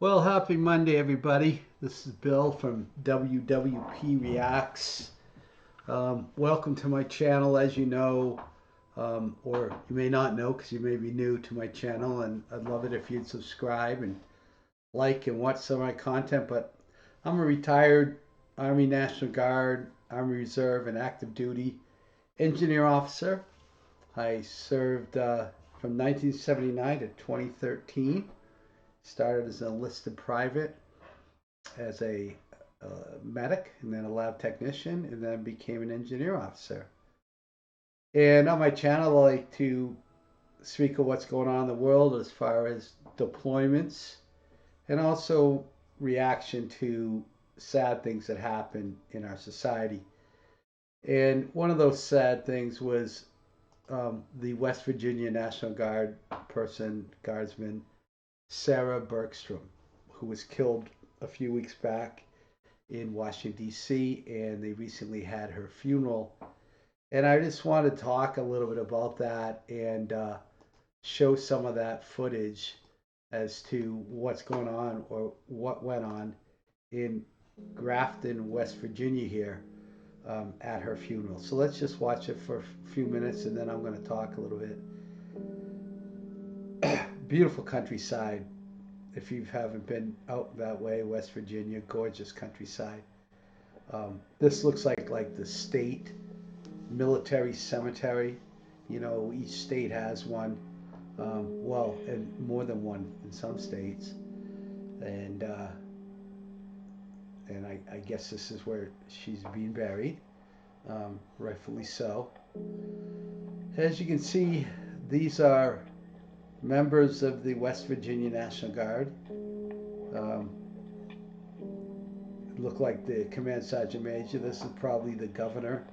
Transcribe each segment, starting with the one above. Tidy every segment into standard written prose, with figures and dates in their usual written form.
Well, happy Monday, everybody. This is Bill from WWP Reacts. Welcome to my channel. As you know, or you may not know because you may be new to my channel, and I'd love it if you'd subscribe and like and watch some of my content. But I'm a retired Army National Guard, Army Reserve, and active duty engineer officer. I served from 1979 to 2013. Started as an enlisted private, as a medic, and then a lab technician, and then became an engineer officer. And on my channel, I like to speak of what's going on in the world as far as deployments and also reaction to sad things that happen in our society. And one of those sad things was the West Virginia National Guard guardsman, Sarah Beckstrom, who was killed a few weeks back in Washington, D.C., and they recently had her funeral. And I just want to talk a little bit about that and show some of that footage as to what's going on or what went on in Grafton, West Virginia here at her funeral. So let's just watch it for a few minutes and then I'm going to talk a little bit. Beautiful countryside. If you haven't been out that way, West Virginia, gorgeous countryside. This looks like the state military cemetery. You know, each state has one. Well, and more than one in some states. And I guess this is where she's being buried, rightfully so. As you can see, these are members of the West Virginia National Guard. Um, look like the command sergeant major. This is probably the governor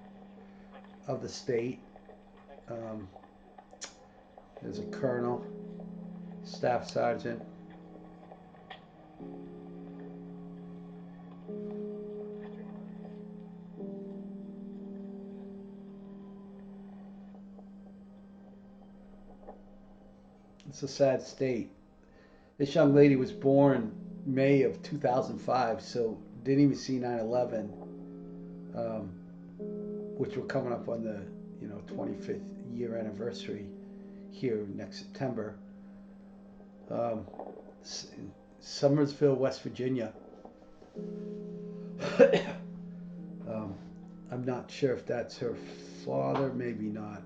of the state. Um, there's a colonel, staff sergeant. It's a sad state. This young lady was born May of 2005, so didn't even see 9/11, um, which we're coming up on the 25th year anniversary here next September. Um, in Summersville, West Virginia. um, I'm not sure if that's her father, maybe not.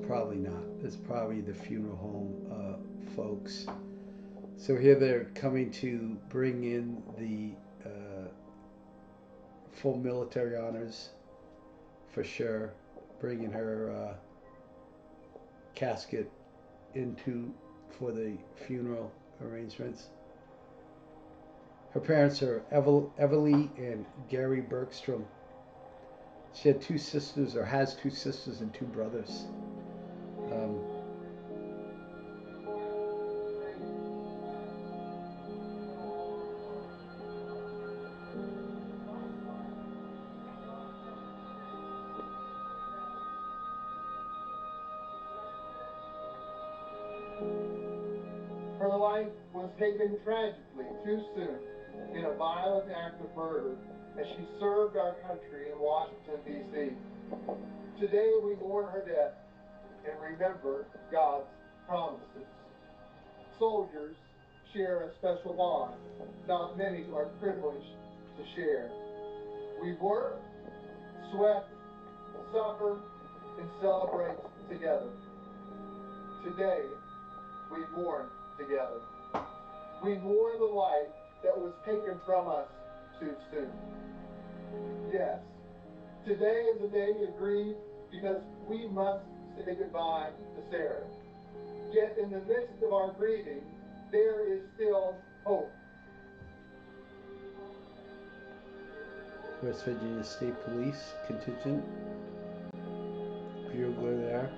Probably not. It's probably the funeral home folks. So here they're coming to bring in the full military honors for sure, bringing her casket into for the funeral arrangements. Her parents are Everly and Gary Beckstrom. She had two sisters, or has two sisters and two brothers. Um, Her life was taken tragically too soon in a violent act of murder as she served our country in Washington, D.C. Today we mourn her death and remember God's promises. Soldiers share a special bond not many are privileged to share. We work, sweat, suffer, and celebrate together. Today we mourn together. We mourn the life that was taken from us too soon. Yes, today is a day to grieve because we must say goodbye to Sarah. Yet in the midst of our grieving, there is still hope. West Virginia State Police contingent. Bugler there.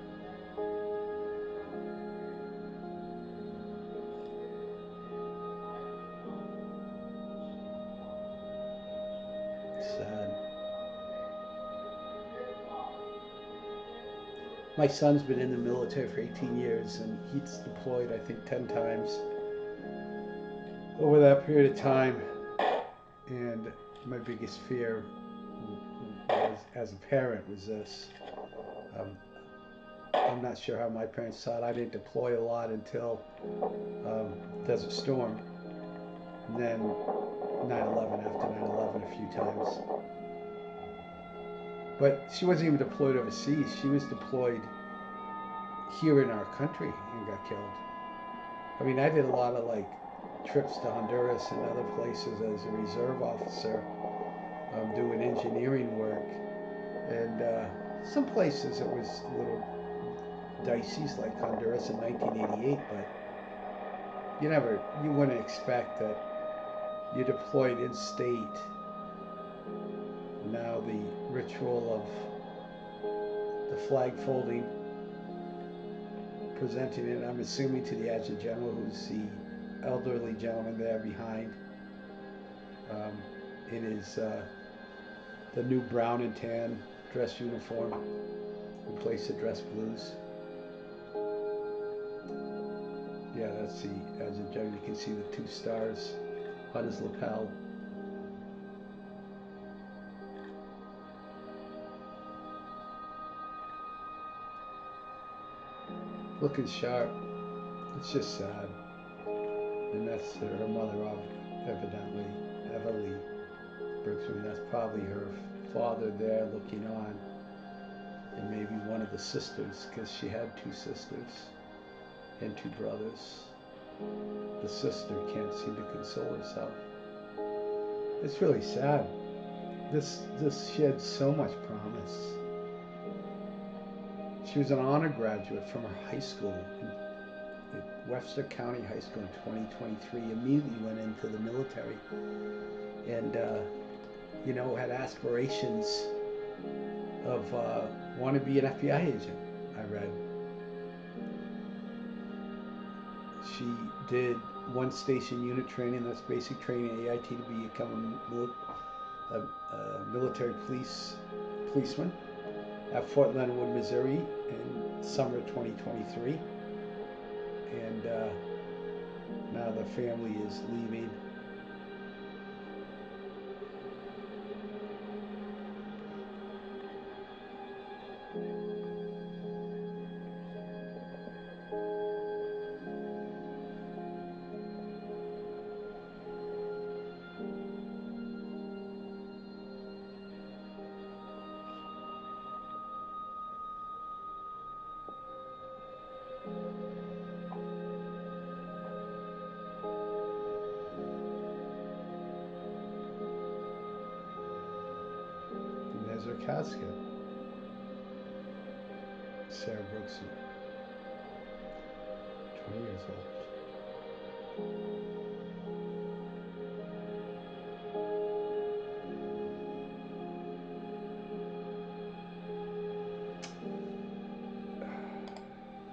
Sad. My son's been in the military for 18 years and he's deployed, I think, 10 times. over that period of time. And my biggest fear was, as a parent, was this. Um, I'm not sure how my parents thought. I didn't deploy a lot until Desert Storm, and then 9/11. After 9/11, a few times. But she wasn't even deployed overseas. She was deployed here in our country and got killed. I mean, I did a lot of like trips to Honduras and other places as a reserve officer, doing engineering work, and some places it was a little dicey, like Honduras in 1988. But you wouldn't expect that you're deployed in state. Now the ritual of the flag folding, presenting it, I'm assuming, to the adjutant general, who's the elderly gentleman there behind, um, in his the new brown and tan dress uniform, replaced the dress blues. Yeah, that's the adjutant general. You can see the two stars on his lapel. Looking sharp. It's just sad. And that's her mother, evidently, Everly Bergstrom. That's probably her father there looking on, and maybe one of the sisters, because she had two sisters and two brothers. The sister can't seem to console herself. It's really sad. This she had so much promise. She was an honor graduate from her high school, Webster County High School, in 2023. Immediately went into the military, and had aspirations of want to be an FBI agent. I read she did one station unit training. That's basic training AIT to become a military policeman at Fort Leonard Wood, Missouri, in summer 2023, and now the family is leaving. And there's her casket, Sarah Brooks, 20 years old.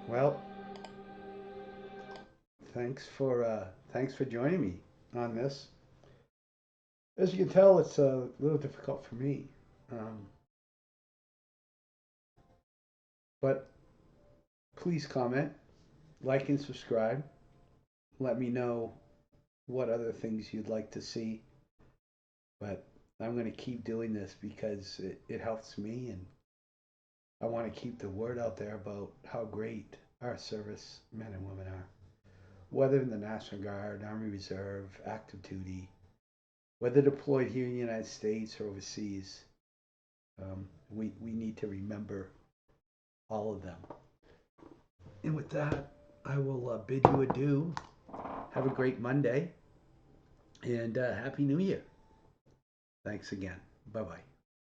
Well, thanks for joining me on this. As you can tell, it's a little difficult for me, um, but please comment, like, and subscribe. Let me know what other things you'd like to see. But I'm going to keep doing this because it helps me, and I want to keep the word out there about how great our service men and women are. Whether in the National Guard, Army Reserve, active duty, whether deployed here in the United States or overseas, we need to remember all of them. And with that, I will bid you adieu. Have a great Monday, and Happy New Year. Thanks again. Bye bye.